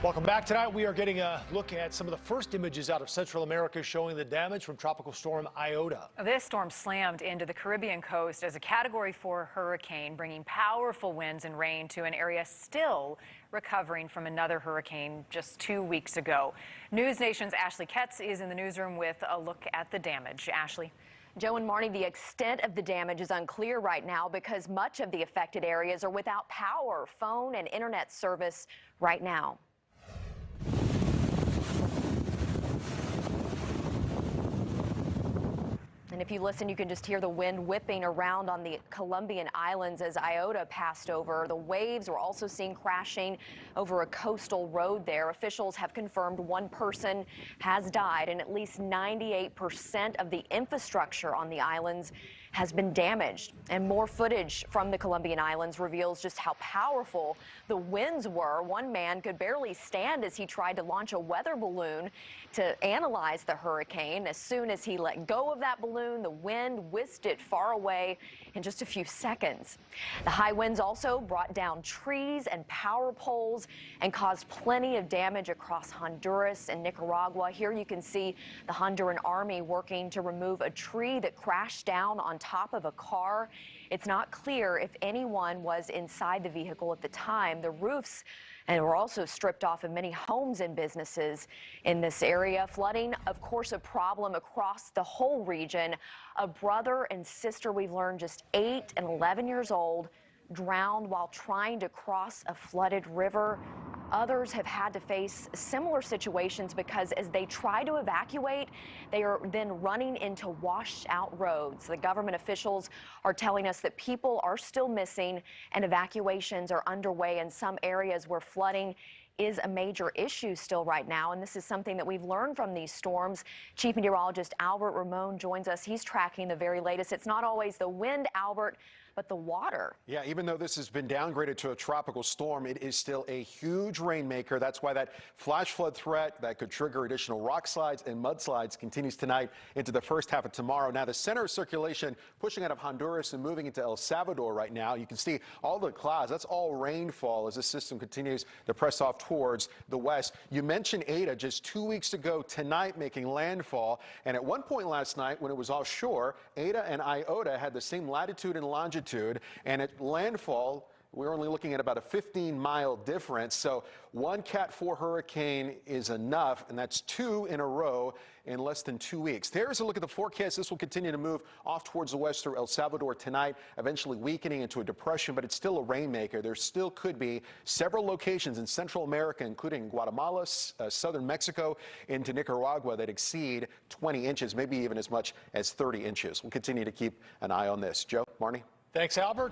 Welcome back. Tonight we are getting a look at some of the first images out of Central America showing the damage from Tropical Storm Iota. This storm slammed into the Caribbean coast as a Category 4 hurricane, bringing powerful winds and rain to an area still recovering from another hurricane just 2 weeks ago. NewsNation's Ashley Ketz is in the newsroom with a look at the damage. Ashley. Joe and Marnie, the extent of the damage is unclear right now because much of the affected areas are without power, phone, and internet service right now. And if you listen, you can just hear the wind whipping around on the Colombian islands as Iota passed over. The waves were also seen crashing over a coastal road there. Officials have confirmed one person has died and at least 98% of the infrastructure on the islands has been damaged. And more footage from the Colombian islands reveals just how powerful the winds were. One man could barely stand as he tried to launch a weather balloon to analyze the hurricane. As soon as he let go of that balloon, the wind whisked it far away in just a few seconds. The high winds also brought down trees and power poles and caused plenty of damage across Honduras and Nicaragua. Here you can see the Honduran army working to remove a tree that crashed down on top of a car. It's not clear if anyone was inside the vehicle at the time. The roofs were also stripped off of many homes and businesses in this area. Flooding, of course, a problem across the whole region. A brother and sister, we've learned, just 8 and 11 years old, drowned while trying to cross a flooded river. Others have had to face similar situations because as they try to evacuate, they are then running into washed out roads. The government officials are telling us that people are still missing and evacuations are underway in some areas where flooding is a major issue still right now. And this is something that we've learned from these storms. Chief Meteorologist Albert Ramon joins us. He's tracking the very latest. It's not always the wind, Albert, but the water. Yeah, even though this has been downgraded to a tropical storm, it is still a huge rainmaker. That's why that flash flood threat that could trigger additional rock slides and mudslides continues tonight into the first half of tomorrow. Now, the center of circulation pushing out of Honduras and moving into El Salvador right now. You can see all the clouds. That's all rainfall as this system continues to press off towards the west. You mentioned Eta just 2 weeks ago tonight making landfall. And at one point last night when it was offshore, Eta and Iota had the same latitude and longitude. And at landfall, we're only looking at about a 15-mile difference. So one Cat 4 hurricane is enough, and that's 2 in a row in less than 2 weeks. There's a look at the forecast. This will continue to move off towards the west through El Salvador tonight, eventually weakening into a depression, but it's still a rainmaker. There still could be several locations in Central America, including Guatemala, southern Mexico, into Nicaragua that exceed 20 inches, maybe even as much as 30 inches. We'll continue to keep an eye on this. Joe, Marnie? Thanks, Albert.